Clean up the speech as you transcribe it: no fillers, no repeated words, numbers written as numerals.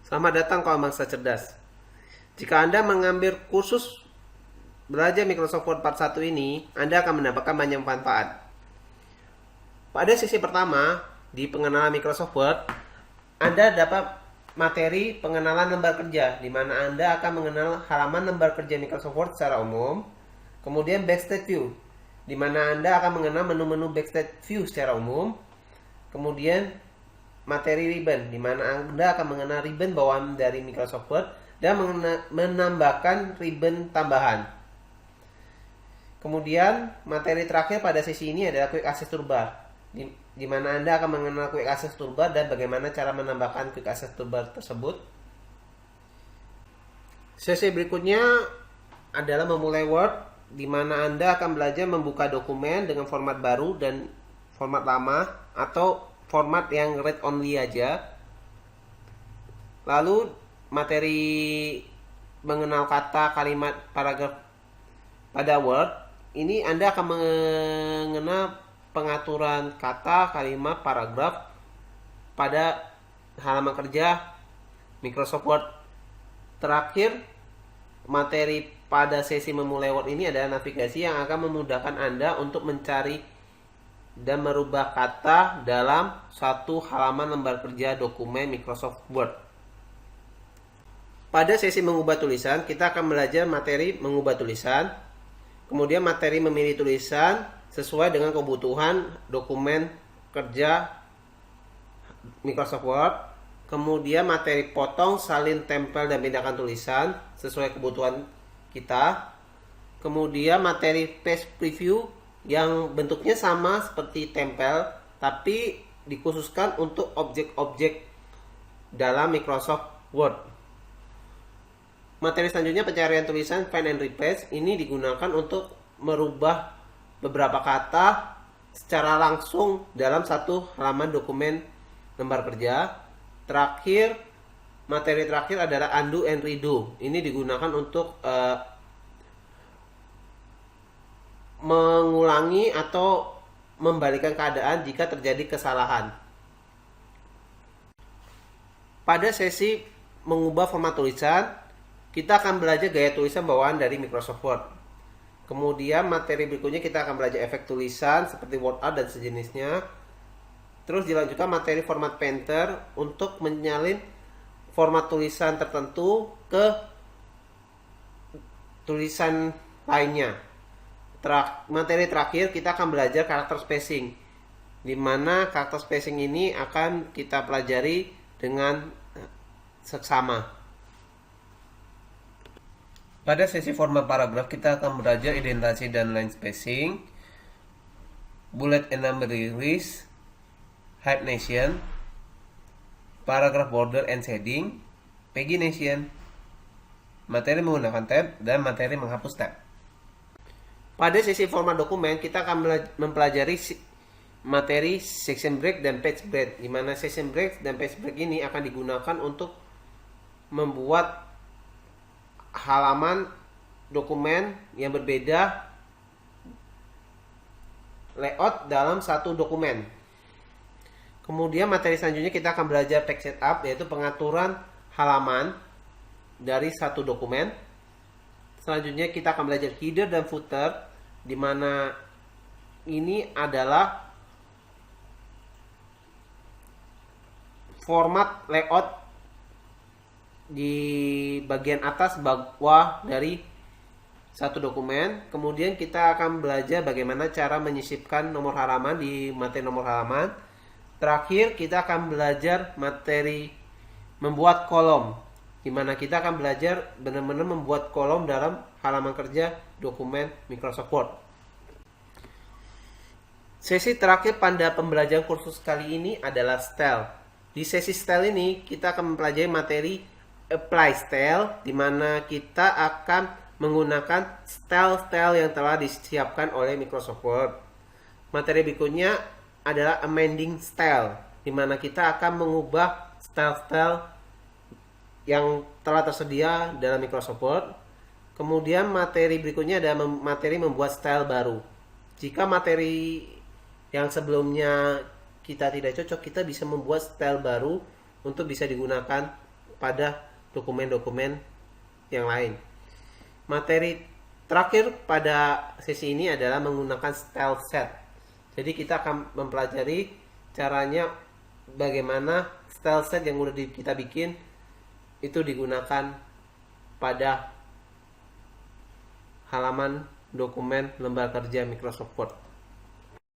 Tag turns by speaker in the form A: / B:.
A: Selamat datang kaum bangsa cerdas. Jika Anda mengambil kursus belajar Microsoft Word Part 1 ini, Anda akan mendapatkan banyak manfaat. Pada sesi pertama, di pengenalan Microsoft Word, Anda dapat materi pengenalan lembar kerja, di mana Anda akan mengenal halaman lembar kerja Microsoft Word secara umum. Kemudian Backstage View, di mana Anda akan mengenal menu-menu Backstage View secara umum. Kemudian materi ribbon, di mana Anda akan mengenal ribbon bawaan dari Microsoft Word dan menambahkan ribbon tambahan. Kemudian materi terakhir pada sesi ini adalah Quick Access Toolbar, di mana Anda akan mengenal Quick Access Toolbar dan bagaimana cara menambahkan Quick Access Toolbar tersebut. Sesi berikutnya adalah memulai Word, di mana Anda akan belajar membuka dokumen dengan format baru dan format lama atau format yang read only aja. Lalu materi mengenal kata, kalimat, paragraf pada Word. Ini Anda akan mengenal pengaturan kata, kalimat, paragraf pada halaman kerja Microsoft Word. Terakhir, materi pada sesi memulai Word ini adalah navigasi yang akan memudahkan Anda untuk mencari dan merubah kata dalam satu halaman lembar kerja dokumen Microsoft Word. Pada sesi mengubah tulisan, kita akan belajar materi mengubah tulisan, kemudian materi memilih tulisan sesuai dengan kebutuhan dokumen kerja Microsoft Word, kemudian materi potong, salin, tempel, dan pindahkan tulisan sesuai kebutuhan kita, kemudian materi page preview yang bentuknya sama seperti tempel tapi dikhususkan untuk objek-objek dalam Microsoft Word. Materi selanjutnya pencarian tulisan, find and replace. Ini digunakan untuk merubah beberapa kata secara langsung dalam satu halaman dokumen lembar kerja. Terakhir, materi terakhir adalah undo and redo. Ini digunakan untuk mengulangi atau membalikkan keadaan jika terjadi kesalahan. Pada sesi mengubah format tulisan, kita akan belajar gaya tulisan bawaan dari Microsoft Word. Kemudian materi berikutnya kita akan belajar efek tulisan seperti word art dan sejenisnya. Terus dilanjutkan materi format painter untuk menyalin format tulisan tertentu ke tulisan lainnya. Materi terakhir kita akan belajar karakter spacing, di mana karakter spacing ini akan kita pelajari dengan seksama. Pada sesi format paragraf kita akan belajar indentasi dan line spacing, bullet and numbering list, pagination, paragraph border and shading, pagination, materi menggunakan tab, dan materi menghapus tab. Pada sesi format dokumen, kita akan mempelajari materi section break dan page break, di mana section break dan page break ini akan digunakan untuk membuat halaman dokumen yang berbeda layout dalam satu dokumen. Kemudian materi selanjutnya kita akan belajar page setup, yaitu pengaturan halaman dari satu dokumen. Selanjutnya kita akan belajar header dan footer, di mana ini adalah format layout di bagian atas bawah dari satu dokumen. Kemudian kita akan belajar bagaimana cara menyisipkan nomor halaman di materi nomor halaman. Terakhir kita akan belajar materi membuat kolom, di mana kita akan belajar benar-benar membuat kolom dalam halaman kerja dokumen Microsoft Word. Sesi terakhir pada pembelajaran kursus kali ini adalah style. Di sesi style ini kita akan mempelajari materi apply style, di mana kita akan menggunakan style-style yang telah disiapkan oleh Microsoft Word. Materi berikutnya adalah amending style, di mana kita akan mengubah style-style yang telah tersedia dalam Microsoft Word. Kemudian materi berikutnya adalah materi membuat style baru. Jika materi yang sebelumnya kita tidak cocok, kita bisa membuat style baru untuk bisa digunakan pada dokumen-dokumen yang lain. Materi terakhir pada sesi ini adalah menggunakan style set. Jadi kita akan mempelajari caranya bagaimana style set yang udah kita bikin itu digunakan pada halaman dokumen lembar kerja Microsoft Word.